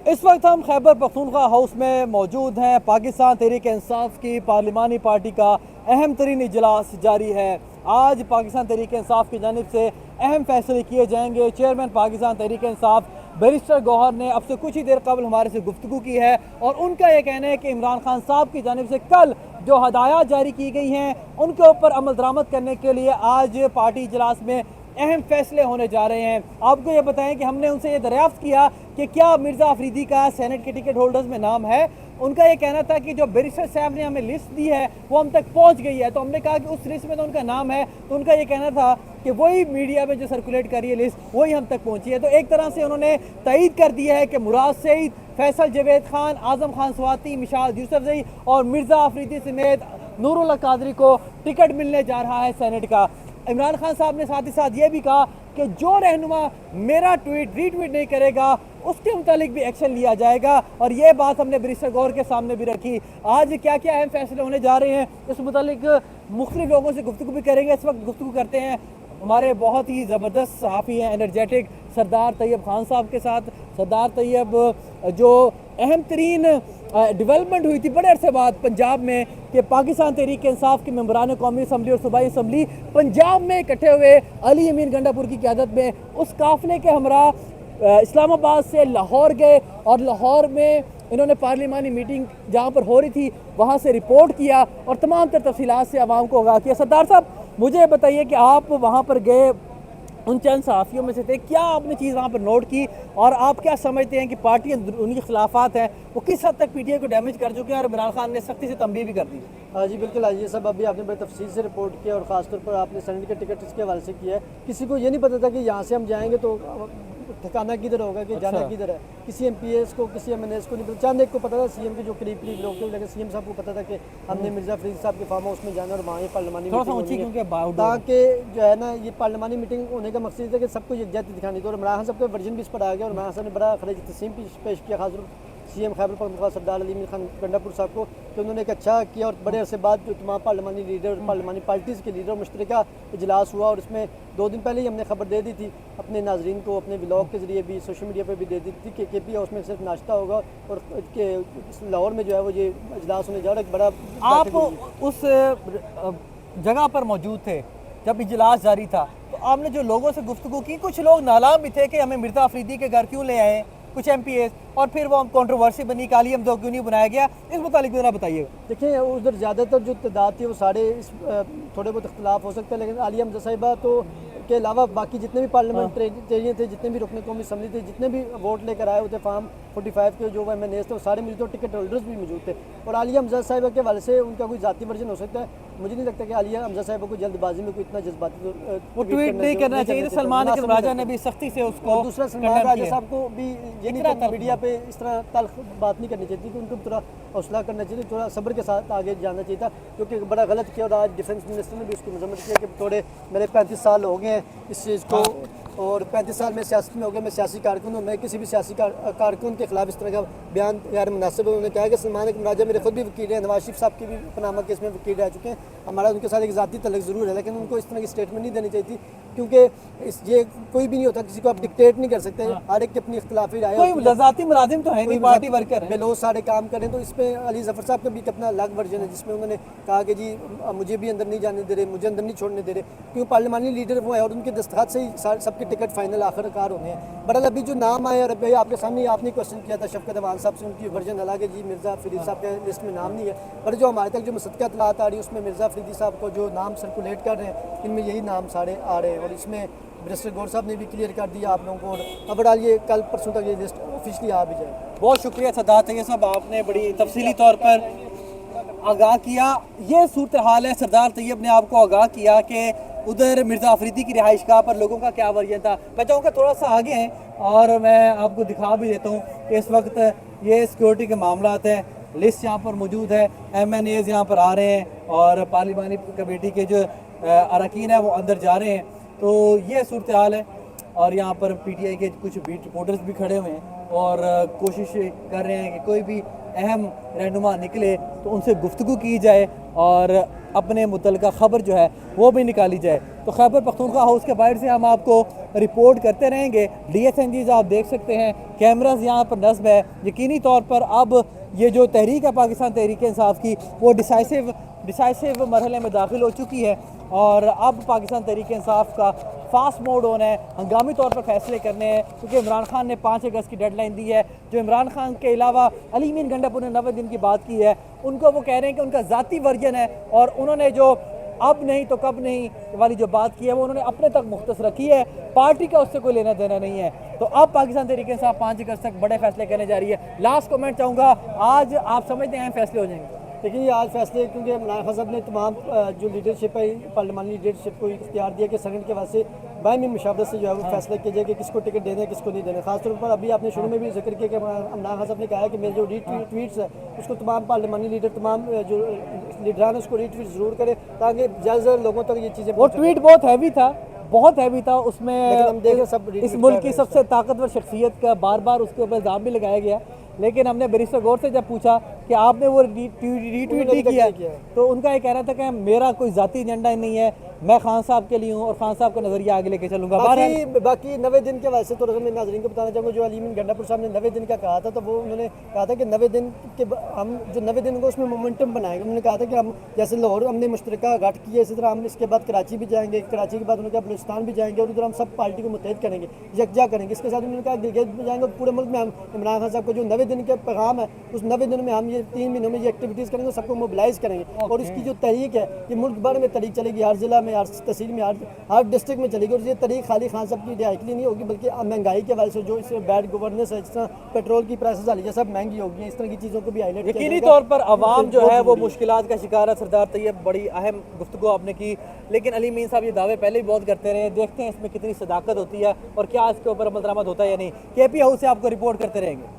इस वक्त हम खैबर पख्तूनख्वा हाउस में मौजूद हैं। पाकिस्तान तहरीक इंसाफ की पार्लिमानी पार्टी का अहम तरीन इजलास जारी है। आज पाकिस्तान तहरीक इंसाफ की जानिब से अहम फैसले किए जाएंगे। चेयरमैन पाकिस्तान तहरीक इंसाफ बैरिस्टर गौहर ने अब से कुछ ही देर कबल हमारे से गुफ्तगू की है और उनका ये कहना है कि इमरान खान साहब की जानिब से कल जो हदायत जारी की गई हैं उनके ऊपर अमल दरामद करने के लिए आज पार्टी इजलास में अहम फैसले होने जा रहे हैं। आपको ये बताएं कि हमने उनसे ये दरियाफ्त किया कि क्या मिर्ज़ा अफरीदी का सेनेट के टिकट होल्डर्स में नाम है। उनका ये कहना था कि जो बैरिस्टर साहब ने हमें लिस्ट दी है वो हम तक पहुंच गई है। तो हमने कहा कि उस लिस्ट में तो उनका नाम है। तो उनका ये कहना था कि वही मीडिया में जो सर्कुलेट कर रही है लिस्ट वही हम तक पहुंची है। तो एक तरह से उन्होंने तईद कर दिया है कि मुराद सईद, फैसल जवेद खान, आजम खान स्वाति, मिशाल यूसुफजई और मिर्ज़ा अफरीदी समेत नूरुल्लाह कादरी को टिकट मिलने जा रहा है सेनेट का। इमरान खान साहब ने साथ ही साथ ये भी कहा कि जो रहनुमा मेरा ट्वीट रीट्वीट नहीं करेगा उसके मुतालिक भी एक्शन लिया जाएगा। और ये बात हमने बैरिस्टर गौहर के सामने भी रखी। आज क्या क्या अहम फैसले होने जा रहे हैं इस मुतालिक मुख्तलिफ लोगों से गुफ्तगू भी करेंगे। इस वक्त गुफ्तगू करते हैं हमारे बहुत ही ज़बरदस्त सहाफ़ी हैं, एनर्जेटिक सरदार तैयब खान साहब के साथ। सरदार तैयब, जो अहम तरीन डेवलपमेंट हुई थी बड़े अरसे बाद पंजाब में कि पाकिस्तान तहरीक इंसाफ के मेंबरान कौमी असम्बली और सूबाई असम्बली पंजाब में इकट्ठे हुए अली अमीन गंडापुर की क़यादत में उस काफ़िले के हमरा इस्लामाबाद से लाहौर गए और लाहौर में इन्होंने पार्लिमानी मीटिंग जहाँ पर हो रही थी वहाँ से रिपोर्ट किया और तमाम तर तफसीलात से आवाम को आगाह किया। सरदार साहब, मुझे बताइए कि आप वहाँ पर गए, उन चंद सहाफ़ियों में से थे, क्या आपने चीज़ वहाँ पर नोट की और आप क्या समझते हैं कि पार्टी उनकी खिलाफात हैं वो किस हद तक पीटीआई को डैमेज कर चुके हैं और इमरान खान ने सख्ती से तंबीह भी कर दी? हाँ जी बिल्कुल। आज ये सब अभी आपने बड़े तफसील से रिपोर्ट किया और ख़ासतौर पर आपने सेनेट के टिकट इसके हवाले से किया है। किसी को ये नहीं पता था कि यहाँ से हम जाएंगे तो ठिकाना किधर होगा, कि जाना किधर है। किसी एमपीएस को, किसी एमएनएस को नहीं पता। चंद एक को पता था, सीएम के जो करीब लोग थे, लेकिन सीएम साहब को पता था कि हमने मिर्ज़ा फरीद साहब के फार्म हाउस में जाना और वहाँ ये पार्लिमानी मीटिंग, ताकि जो है ना ये पार्लिमानी मीटिंग होने का मकसद था कि सबको यकजहती दिखानी थी। और इमरान खान साहब का वर्जन भी इस पर आ गया और इमरान साहब ने बड़ा खराज तस्लीम पेश किया खासतौर सीएम खैबर पख्तूनख्वा सरदार अली अमीन खान गंडापुर साहब को कि उन्होंने एक अच्छा किया। और बड़े अरसे बाद जो तमाम पार्लिमानी लीडर, पार्लिमानी पार्टीज़ के लीडर मुश्तरका इजलास हुआ और इसमें 2 दिन पहले ही हमने खबर दे दी थी अपने नाजरीन को, अपने व्लॉग के ज़रिए भी, सोशल मीडिया पर भी दे दी थी कि केपी हाउस में सिर्फ नाश्ता होगा और लाहौर में जो है वो ये इजलास होने जा रहा है। बड़ा आप उस जगह पर मौजूद थे जब इजलास जारी था, तो आपने जो लोगों से गुफ्तगू की, कुछ लोग नालाम भी थे कि हमें मिर्ज़ा अफरीदी के घर क्यों ले आए, कुछ एमपीएस, और फिर वो कंट्रोवर्सी बनी कि अली हमजा क्यों नहीं बनाया गया। इस मुतालिक ज़रा बताइए। देखिए उधर ज़्यादातर जो तादाद थी वो सारे थोड़े बहुत इख्तलाफ हो सकता है, लेकिन आलिया हमजा साहिबा तो के अलावा बाकी जितने भी पार्लियामेंटेरियन थे, जितने भी रुकने कौमी असम्बली थे, जितने भी वोट लेकर आए होते फार्म 45 के जो एमएनएस थे वो सारे मौजूद थे, टिकट होल्डर्स भी मौजूद थे। और आलिया हमजा साहिबा के हवाले से उनका कोई ज़ाती वर्जन हो सकता है। मुझे नहीं लगता कि आलिया हमजा साहिबा को जल्दबाजी में कोई इतना जज्बाती वो ट्वीट नहीं करना चाहिए। सलमान राजा ने भी सख्ती से उसको, और दूसरा सलमान राजा साहब को भी ये नहीं करना, मीडिया पे इस तरह तल्ख बात नहीं करनी चाहिए थी, उनको थोड़ा हौसला करना चाहिए, थोड़ा सब्र के साथ आगे जाना चाहिए था, क्योंकि बड़ा गलत किया। और आज डिफेंस मिनिस्टर ने भी उसकी मजम्मत किया कि थोड़े मेरे 35 साल हो गए हैं इस चीज़ को और 35 साल में सियासत में हो गया, मैं सियासी कारकुन हूँ, मैं किसी भी सियासी कारकुन के खिलाफ इस तरह का बयान गैर मुनासिब है। उन्होंने कहा कि सलमान राजा मेरे खुद भी वकील हैं, नवाज शरीफ साहब के भी पनामा केस में वकील रह चुके हैं, हमारा उनके साथ एक ज़ाती तल्लुक़ ज़रूर है, लेकिन उनको इस तरह की स्टेटमेंट नहीं देनी चाहिए थी, क्योंकि ये कोई भी नहीं होता, किसी को आप डिक्टेट नहीं कर सकते, हर एक की अपनी इख्तिलाफी राय है। ज़ाती मुलाजिम तो है नहीं, पार्टी वर्कर है, बेलोज सारे काम करें। तो इसमें अली जफर साहब का भी अपना अलग वर्जन है जिसमें उन्होंने कहा कि जी मुझे भी अंदर नहीं जाने दे रहे, मुझे अंदर नहीं छोड़ने दे रहे, क्योंकि पार्लिमानी लीडर वो है और उनके दस्तखत से ही सबके टिकट फाइनल आखिरकार होने हैं। बहरहाल अभी जो नाम आए और अभी आपके सामने आपने क्वेश्चन किया था शफकत अवान साहब से, उनकी वर्जन अलग है जी, मिर्ज़ा फरीद साहब के लिस्ट में नाम नहीं है, पर जो हमारे तक जो मुसद्दक़ा इत्तलात आ रही है उसमें मिर्ज़ा फरीदी साहब को जो नाम सर्कुलेट कर रहे हैं इनमें यही नाम सारे आ रहे हैं। और इसमें बैरिस्टर गौहर साहब ने भी क्लियर कर दिया आप लोगों को, और बहरहाल ये कल परसों तक ये लिस्ट ऑफिशियली आ भी जाए। बहुत शुक्रिया सरदार तैयब साहब, आपने बड़ी तफसीली तौर पर आगाह किया। ये सूरत हाल है, सरदार तैयब ने आपको आगाह किया कि उधर मिर्ज़ा अफरीदी की रिहाइश गाह पर लोगों का क्या वर्जन था। मैं चाहूँगा थोड़ा सा आगे हैं और मैं आपको दिखा भी देता हूँ कि इस वक्त ये सिक्योरिटी के मामला हैं, लिस्ट यहाँ पर मौजूद है, MNAs यहाँ पर आ रहे हैं और पार्लिमानी कमेटी के जो अरकान हैं वो अंदर जा रहे हैं। तो ये सूरत हाल है और यहाँ पर पीटीआई के कुछ बीट रिपोर्टर्स भी खड़े हुए हैं और कोशिश कर रहे हैं कि कोई भी अहम रहनुमा निकले तो उनसे गुफ्तगू की जाए और अपने मुतल्लिका ख़बर जो है वो भी निकाली जाए। तो खैबर पख्तूनख्वा हाउस के बाहर से हम आपको रिपोर्ट करते रहेंगे। DSNGs आप देख सकते हैं, कैमरास यहाँ पर नस्ब है। यकीनी तौर पर अब ये जो तहरीक है पाकिस्तान तहरीक इंसाफ की, वो डिसाइसिव मरहले में दाखिल हो चुकी है और अब पाकिस्तान तहरीक इंसाफ का फास्ट मोड ऑन है, हंगामी तौर पर फैसले करने हैं, क्योंकि इमरान खान ने 5 अगस्त की डेडलाइन दी है। जो इमरान खान के अलावा अली मीन गंडापुर ने 90 दिन की बात की है, उनको वो कह रहे हैं कि उनका ज़ाती वर्जन है और उन्होंने जो अब नहीं तो कब नहीं वाली जो बात की है वो उन्होंने अपने तक मुख्तस रखी है, पार्टी का उससे कोई लेना देना नहीं है। तो अब पाकिस्तान तहरीक इंसाफ 5 अगस्त तक बड़े फैसले करने जा रही है। लास्ट कमेंट चाहूँगा, आज आप समझते हैं फैसले हो जाएंगे? देखिए आज फैसले, क्योंकि इमरान खान साहब ने तमाम जो लीडरशिप है पार्लिमानी लीडरशिप को इख्तियार दिया कि सेनेट के वास्ते बायमी मुशावरत से जो है वो फैसला किया जाए कि किसको टिकट देना है किसको नहीं देना। खासतौर पर अभी आपने शुरू में भी जिक्र किया कि इमरान खान साहब ने कहा है कि मेरे जो रीट्वीट्स है उसको तमाम पार्लिमानी लीडर, तमाम जो लीडरान है उसको रीट्वीट ज़रूर करें ताकि ज़्यादा से ज़्यादा लोगों तक ये चीज़ें। वो ट्वीट बहुत हैवी था उसमें हम देख रहे सब इस मुल्क की सबसे ताकतवर शख्सियत का बार बार उसके ऊपर इल्ज़ाम भी लगाया गया। लेकिन हमने बैरिस्टर गौर से जब पूछा कि आपने वो रीट्वीट नहीं किया, तो उनका ये कहना था कि मेरा कोई ज़ाती एजेंडा नहीं है, मैं खान साहब के लिए हूँ और खान साहब का नज़रिया आगे लेके चलूँगा। बाकी 90 दिन के वैसे तो मैं नाज़रीन को बताना चाहूँगा, जो अली मीन गंडापुर साहब ने 90 दिन का कहा था, तो वो उन्होंने कहा था कि 90 दिन के हम जो 90 दिन को उसमें मोमेंटम बनाएंगे। उन्होंने कहा था कि हम जैसे लाहौर हमने मुश्तरका गठ किया, इसी तरह हम इसके बाद कराची भी जाएंगे, कराची के बाद उन्होंने कहा बलूचिस्तान भी जाएंगे और उधर हम सब पार्टी को मुतहद करेंगे, यकजा करेंगे। इसके साथ उन्होंने कहा गिलगित भी जाएंगे और पूरे मुल्क में हम इमरान खान साहब का जो 90 दिन का पैगाम है उस 90 दिन में हम ये 3 महीनों में ये एक्टिविटीज़ करेंगे, सबको मोबिलाइज करेंगे और इसकी जो तहरीक है ये मुल्क भर में तहरीक चलेगी, हर जिला में, हर तहसील में, हर डिस्ट्रिक्ट में चलेगी। और ये तहरीक खाली खान साहब की रिहाई के लिए नहीं होगी, बल्कि महंगाई के वजह से जो इस बैड गवर्नेंस है, जिस तरह पेट्रोल की प्राइसेस हालिया सब महंगी होगी, इस तरह की चीज़ों को भी हाईलाइट किया यकीनी तौर पर आवाम जो है वो मुश्किलात का शिकार है। सरदार तैयब, बड़ी अहम गुफ्तगू आपने की, लेकिन अली मीन साहब ये दावे पहले भी बहुत करते रहे। देखते हैं इसमें कितनी सदाकत होती है और क्या इसके ऊपर अमल दरामद होता है या नहीं। KP हाउस से आपको रिपोर्ट करते रहेंगे।